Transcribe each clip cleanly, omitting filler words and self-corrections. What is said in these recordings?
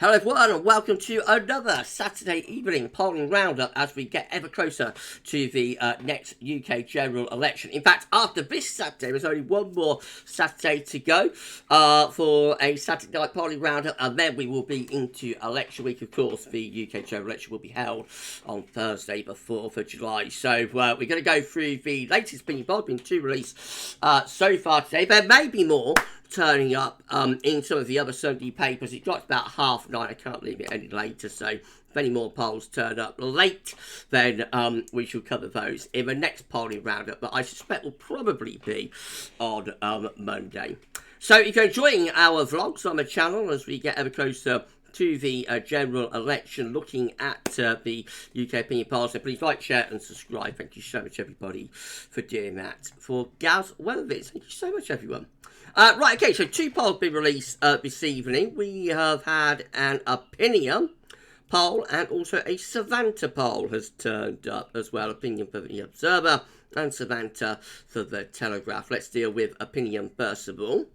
Hello everyone and welcome to another Saturday evening polling roundup as we get ever closer to the next UK general election. In fact, after this Saturday, there's only one more Saturday to go for a Saturday night polling roundup, and then we will be into election week. Of course, the UK general election will be held on Thursday, the 4th of July. So we're going to go through the latest opinion poll, been two released so far today. There may be more turning up in some of the other Sunday papers. It got about 9:30. I can't leave it any later, so if any more polls turn up late, then we shall cover those in the next polling roundup, but I suspect will probably be on Monday. So if you're enjoying our vlogs on the channel as we get ever closer to the general election, looking at the UK opinion polls, so please like, share and subscribe. Thank you so much everybody for doing that. For Gaz Weathervids, thank you so much everyone. Right, okay, so two polls been released this evening. We have had an opinion poll and also a Savanta poll has turned up as well. Opinion for the Observer and Savanta for the Telegraph. Let's deal with opinion first of all.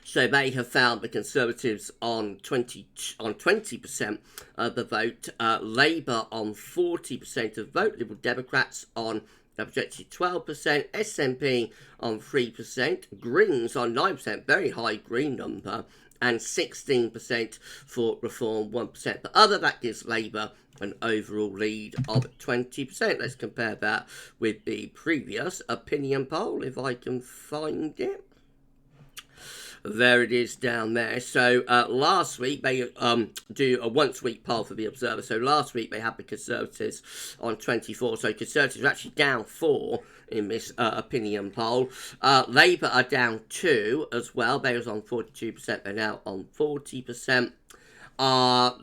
So they have found the Conservatives on 20% of the vote, Labour on 40% of the vote, Liberal Democrats on projected 12%, SNP on 3%, Greens on 9%, very high Green number, and 16% for Reform, 1%. But other, that gives Labour an overall lead of 20%. Let's compare that with the previous opinion poll, if I can find it. There it is down there. So last week they do a once-week poll for the Observer. So last week they had the Conservatives on 24. So Conservatives are actually down 4 in this opinion poll. Labour are down 2 as well. They was on 42%. They're now on 40%.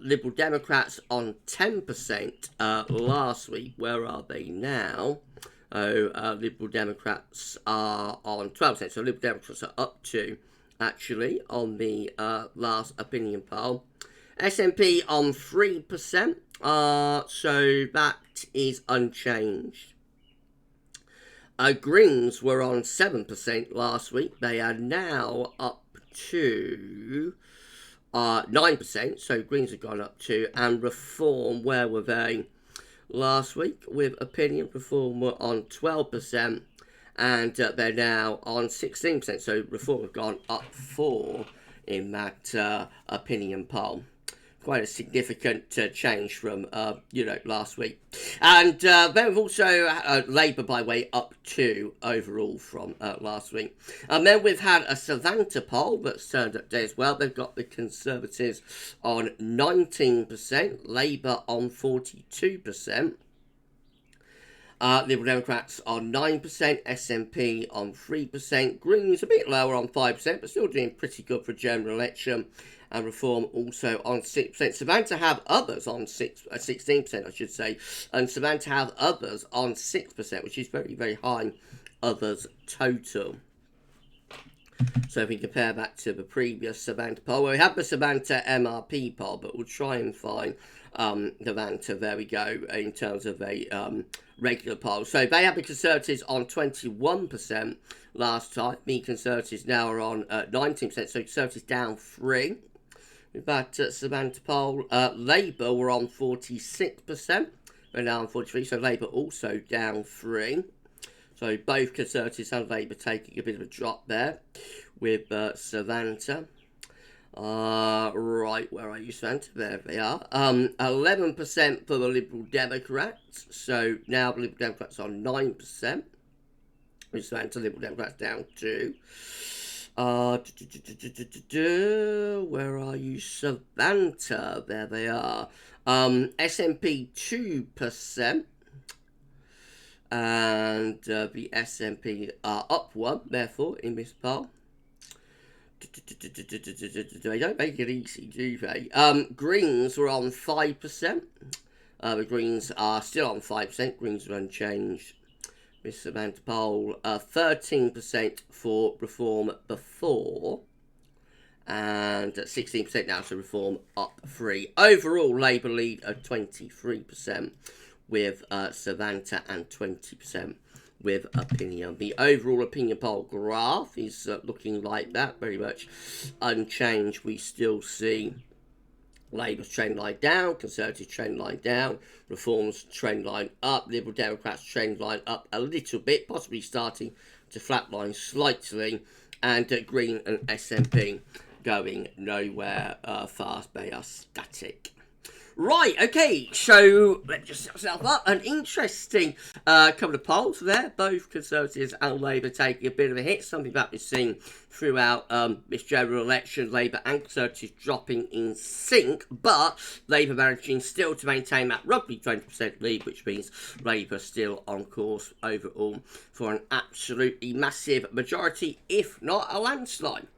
Liberal Democrats on 10% last week. Where are they now? Liberal Democrats are on 12%. So Liberal Democrats are up to actually on the last opinion poll. SNP on 3%, so that is unchanged. Greens were on 7% last week. They are now up to 9%, so Greens have gone up to. And Reform, where were they last week with opinion? Reform were on 12%. And they're now on 16%, so Reform have gone up 4 in that opinion poll. Quite a significant change from, last week. And they've also, Labour, by the way, up 2 overall from last week. And then we've had a Savanta poll that's turned up today as well. They've got the Conservatives on 19%, Labour on 42%. Liberal Democrats on 9%, SNP on 3%, Greens a bit lower on 5%, but still doing pretty good for a general election, and Reform also on 6%. Savanta have others on 16%, I should say, and Savanta have others on 6%, which is very, very high others total. So if we compare that to the previous Savanta poll, well, we have the Savanta MRP poll, but we'll try and find the Savanta, there we go, in terms of a regular poll. So they have the Conservatives on 21% last time. The Conservatives now are on 19%, so Conservatives down 3. With that Savanta poll, Labour were on 46%. They're now on 43%, so Labour also down 3. So both Conservatives and Labour taking a bit of a drop there with Savanta. Right, where are you, Savanta? There they are. 11% for the Liberal Democrats. So now the Liberal Democrats on 9%. With Savanta, Liberal Democrats down 2. Where are you, Savanta? There they are. SNP 2%. And the SNP are up 1, therefore, in this poll. They don't make it easy, do they? Greens were on 5%. The Greens are still on 5%. Greens are unchanged. This Savanta poll, 13% for Reform before. And 16% now, so Reform up 3. Overall, Labour lead at 23%. With Savanta and 20% with opinion. The overall opinion poll graph is looking like that, very much unchanged. We still see Labour's trend line down, Conservative trend line down, Reform's trend line up, Liberal Democrats trend line up a little bit, possibly starting to flatline slightly, and Green and SNP going nowhere fast. They are static. Right, okay, so let's just set ourselves up. An interesting couple of polls there, both Conservatives and Labour taking a bit of a hit, something that we've seen throughout this general election, Labour and Conservatives dropping in sync, but Labour managing still to maintain that roughly 20% lead, which means Labour still on course overall for an absolutely massive majority, if not a landslide.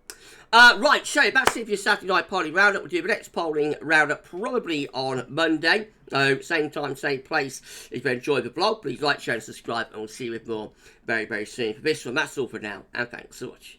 Right, so that's it for your Saturday night polling roundup. We'll do the next polling roundup probably on Monday. So, same time, same place. If you enjoyed the vlog, please like, share and subscribe, and we'll see you with more very, very soon. For this one, that's all for now, and thanks so much.